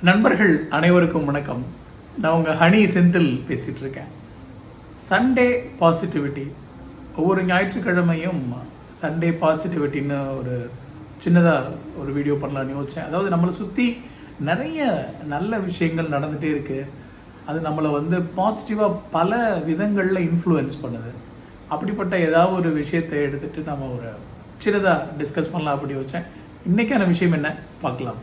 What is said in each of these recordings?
நண்பர்கள் அனைவருக்கும் வணக்கம். நான் உங்கள் ஹனி செந்தில் பேசிகிட்டு இருக்கேன். Sunday positivity. ஒவ்வொரு ஞாயிற்றுக்கிழமையும் சண்டே பாசிட்டிவிட்டின்னு ஒரு சின்னதாக ஒரு வீடியோ பண்ணலான்னு யோசித்தேன். அதாவது நம்மளை சுற்றி நிறைய நல்ல விஷயங்கள் நடந்துகிட்டே இருக்குது. அது நம்மளை பாசிட்டிவாக பல விதங்களில் இன்ஃப்ளூயன்ஸ் பண்ணுது. அப்படிப்பட்ட ஏதாவது ஒரு விஷயத்தை எடுத்துகிட்டு நம்ம ஒரு சின்னதாக டிஸ்கஸ் பண்ணலாம் அப்படி யோசித்தேன். இன்றைக்கான விஷயம் என்ன பார்க்கலாம்.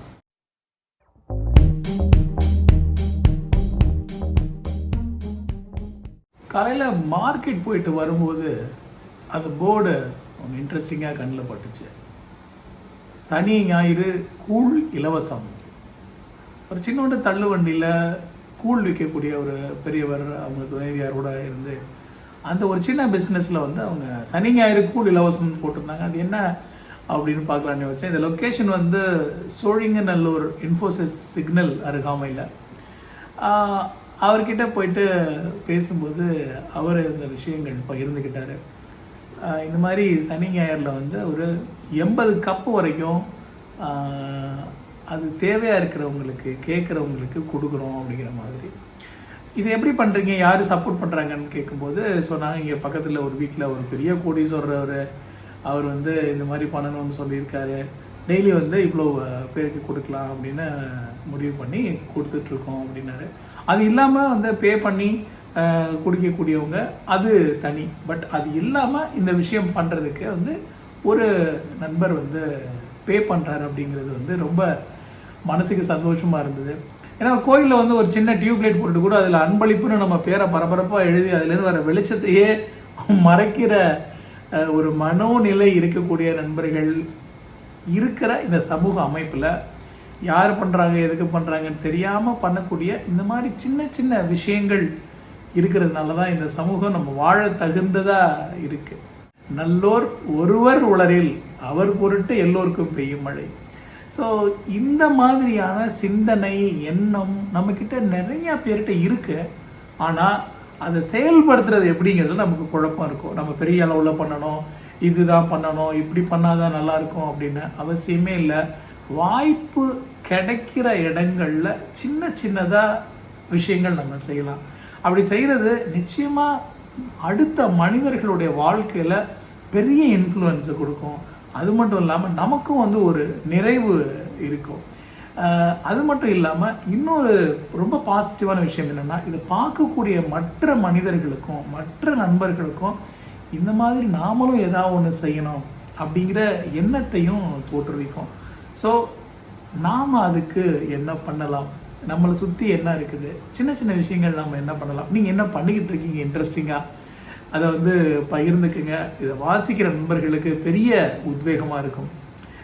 காலையில் மார்க்கெட் போயிட்டு வரும்போது அந்த போர்டு ஒன்று இன்ட்ரெஸ்டிங்காக கண்ணில் பட்டுச்சு. சனி ஞாயிறு கூழ் இலவசம். ஒரு சின்னோண்டு தள்ளு வண்டியில் கூழ் விற்கக்கூடிய ஒரு பெரியவர் அவங்க துணைவியாரோட இருந்து அந்த ஒரு சின்ன பிஸ்னஸில் அவங்க சனி ஞாயிறு கூழ் இலவசம்னு போட்டிருந்தாங்க. அது என்ன அப்படின்னு பார்க்கலான்னு வச்சேன். இந்த லொக்கேஷன் சோழிங்கநல்லூர் இன்ஃபோசிஸ் சிக்னல் அருகாமையில். அவர்கிட்ட போயிட்டு பேசும்போது அவர் இந்த விஷயங்கள் பகிர்ந்துக்கிட்டார். இந்த மாதிரி சனி ஞாயிறில் ஒரு 80 கப்பு வரைக்கும் அது தேவையாக இருக்கிறவங்களுக்கு கேட்குறவங்களுக்கு கொடுக்குறோம் அப்படிங்கிற மாதிரி. இது எப்படி பண்ணுறீங்க, யார் சப்போர்ட் பண்ணுறாங்கன்னு கேட்கும்போது சொன்னாங்க, இங்கே பக்கத்தில் ஒரு வீட்டில் ஒரு பெரிய கோடீஸ்வரர் அவர் இந்த மாதிரி பண்ணணும்னு சொல்லியிருக்காரு. டெய்லி இவ்வளோ பேருக்கு கொடுக்கலாம் அப்படின்னு முடிவு பண்ணி கொடுத்துட்ருக்கோம் அப்படின்னாரு. அது இல்லாமல் பே பண்ணி குடிக்கக்கூடியவங்க அது தனி. பட் அது இல்லாமல் இந்த விஷயம் பண்ணுறதுக்கு ஒரு நண்பர் பே பண்ணுறாரு அப்படிங்கிறது ரொம்ப மனசுக்கு சந்தோஷமாக இருந்தது. ஏன்னா கோயிலில் ஒரு சின்ன டியூப்லைட் போட்டு கூட அதில் அன்பளிப்புன்னு நம்ம பேரை பரபரப்பாக எழுதி அதுலேருந்து வர வெளிச்சத்தையே மறைக்கிற ஒரு மனோநிலை இருக்கக்கூடிய நண்பர்கள் இருக்கிற இந்த சமூக அமைப்பில் யார் பண்ணுறாங்க எதுக்கு பண்ணுறாங்கன்னு தெரியாமல் பண்ணக்கூடிய இந்த மாதிரி சின்ன சின்ன விஷயங்கள் இருக்கிறதுனால தான் இந்த சமூகம் நம்ம வாழ தகுந்ததாக இருக்குது. நல்லோர் ஒருவர் உளரில் அவர் பொருட்டு எல்லோருக்கும் பெய்யும் மழை. ஸோ இந்த மாதிரியான சிந்தனை எண்ணம் நம்மக்கிட்ட நிறையா பேர்கிட்ட இருக்குது. ஆனால் அதை செயல்படுத்துறது எப்படிங்கிறது நமக்கு குழப்பம் இருக்கும். நம்ம பெரிய அளவில் பண்ணணும், இதுதான் பண்ணணும், இப்படி பண்ணாதான் நல்லாயிருக்கும் அப்படின்னு அவசியமே இல்லை. வாய்ப்பு கிடைக்கிற இடங்களில் சின்ன சின்னதாக விஷயங்கள் நம்ம செய்யலாம். அப்படி செய்கிறது நிச்சயமாக அடுத்த மனிதர்களுடைய வாழ்க்கையில் பெரிய இன்ஃப்ளூயன்ஸை கொடுக்கும். அது மட்டும் இல்லாமல் நமக்கும் ஒரு நிறைவு இருக்கும். அது மட்டும் இல்லாமல் இன்னொரு ரொம்ப பாசிட்டிவான விஷயம் என்னென்னா, இதை பார்க்கக்கூடிய மற்ற மனிதர்களுக்கும் மற்ற நண்பர்களுக்கும் இந்த மாதிரி நாமளும் ஏதாவது ஒன்று செய்யணும் அப்படிங்கிற எண்ணத்தையும் தோற்றுவிக்கும். ஸோ நாம் அதுக்கு என்ன பண்ணலாம், நம்மளை சுற்றி என்ன இருக்குது, சின்ன சின்ன விஷயங்கள் நாம் என்ன பண்ணலாம், நீங்கள் என்ன பண்ணிக்கிட்டு இருக்கீங்க இன்ட்ரெஸ்டிங்காக அதை பகிர்ந்துக்குங்க. இதை வாசிக்கிற நண்பர்களுக்கு பெரிய உத்வேகமாக இருக்கும்.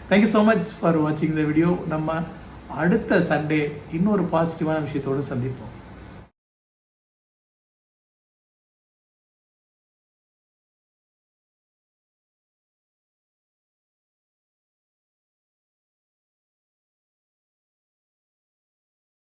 தேங்க்யூ ஸோ மச் ஃபார் வாட்சிங் த வீடியோ. நம்ம அடுத்த சண்டே இன்னொரு பாசிட்டிவான விஷயத்தோடு சந்திப்போம்.